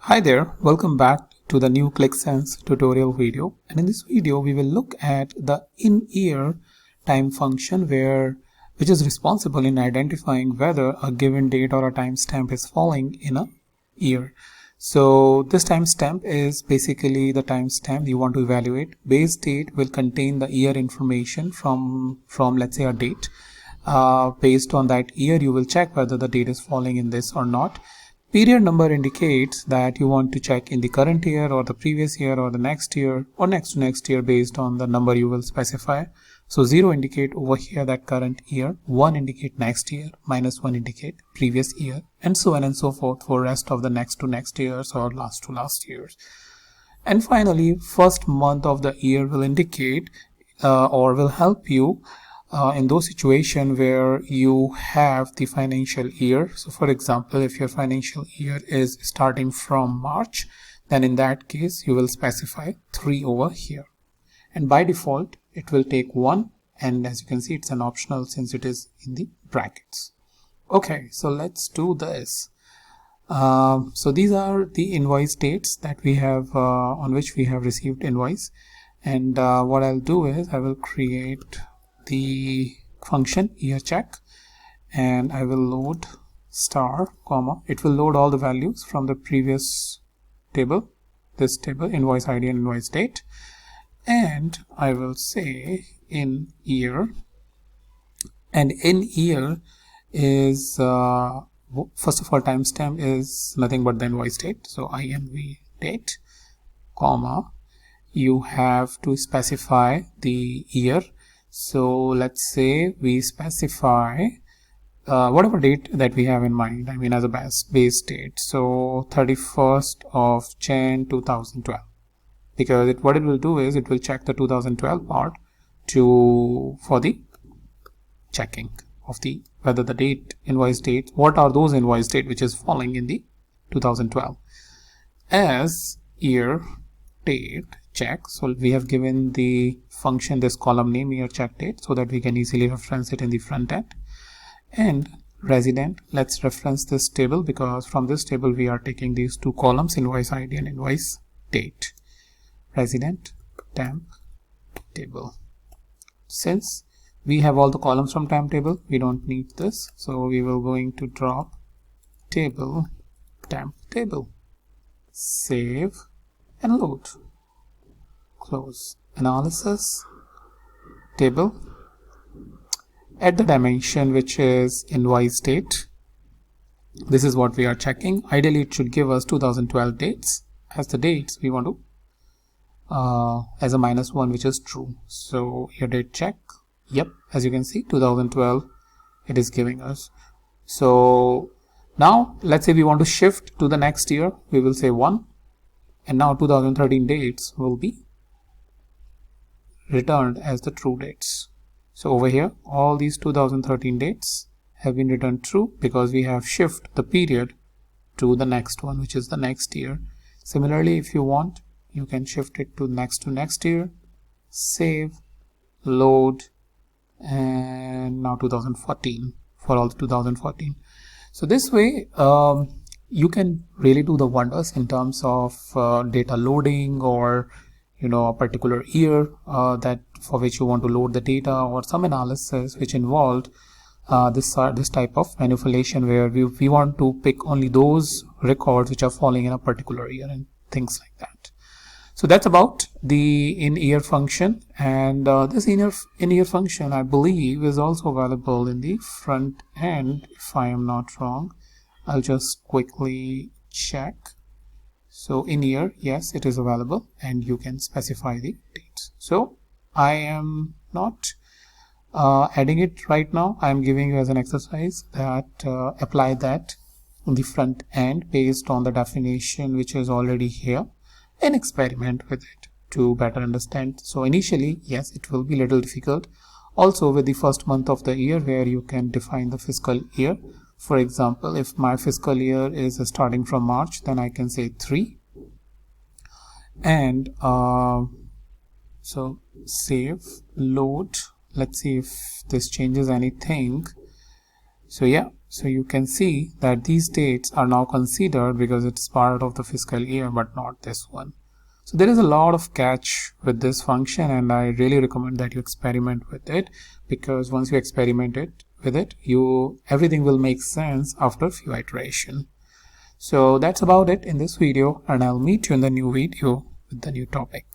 Hi there, welcome back to the new Qlik Sense tutorial video, and in this video we will look at the in-year time function which is responsible in identifying whether a given date or a timestamp is falling in a year. So this timestamp is basically the timestamp you want to evaluate. Base date will contain the year information from let's say a date. Based on that year you will check whether the date is falling in this or not. Period number indicates that you want to check in the current year or the previous year or the next year or next to next year based on the number you will specify. So 0 indicate over here that current year, 1 indicate next year, -1 indicate previous year, and so on and so forth for rest of the next to next years or last to last years. And finally, first month of the year will indicate or will help you in those situations where you have the financial year. So for example, if your financial year is starting from March, then in that case you will specify 3 over here, and by default it will take 1, and as you can see it's an optional since it is in the brackets. Okay, so let's do this. So these are the invoice dates that we have on which we have received invoice, and what I'll do is I will create the function year check, and I will load star comma. It will load all the values from the previous table, this table, invoice ID and invoice date, and I will say in year, and in year is first of all timestamp is nothing but the invoice date, so inv date comma, you have to specify the year. So let's say we specify whatever date that we have in mind, I mean as a base date, so 31st of Jan 2012, because what it will do is it will check the 2012 part for the checking of the whether the date, invoice date, what are those invoice date which is falling in the 2012 as year date check. So we have given the function this column name year check date so that we can easily reference it in the front end. And resident, let's reference this table because from this table we are taking these two columns, invoice ID and invoice date. Resident temp table. Since we have all the columns from temp table, we don't need this, so we will going to drop table temp table, save and load. Close. Analysis table, add the dimension which is invoice date. This is what we are checking. Ideally it should give us 2012 dates as the dates we want to as a -1, which is true. So your date check, yep, as you can see 2012 it is giving us. So now let's say we want to shift to the next year, we will say 1, and now 2013 dates will be returned as the true dates. So over here all these 2013 dates have been returned true because we have shifted the period to the next one, which is the next year. Similarly, if you want, you can shift it to next year, save, load, and now 2014 for all the 2014. So this way you can really do the wonders in terms of data loading, or a particular year that for which you want to load the data, or some analysis which involved this type of manipulation where we want to pick only those records which are falling in a particular year and things like that. So that's about the in-year function, and this in-year function I believe is also available in the front end if I am not wrong. I'll just quickly check. So in year, yes, it is available and you can specify the dates. So I am not adding it right now. I am giving you as an exercise that apply that on the front end based on the definition which is already here, and experiment with it to better understand. So initially, yes, it will be a little difficult. Also with the first month of the year where you can define the fiscal year. For example, if my fiscal year is starting from March, then I can say 3, and so save, load. Let's see if this changes anything. So yeah, So you can see that these dates are now considered because it's part of the fiscal year, but not this one. So there is a lot of catch with this function, and I really recommend that you experiment with it, because once you experiment with it, everything will make sense after a few iterations. So that's about it in this video, and I'll meet you in the new video with the new topic.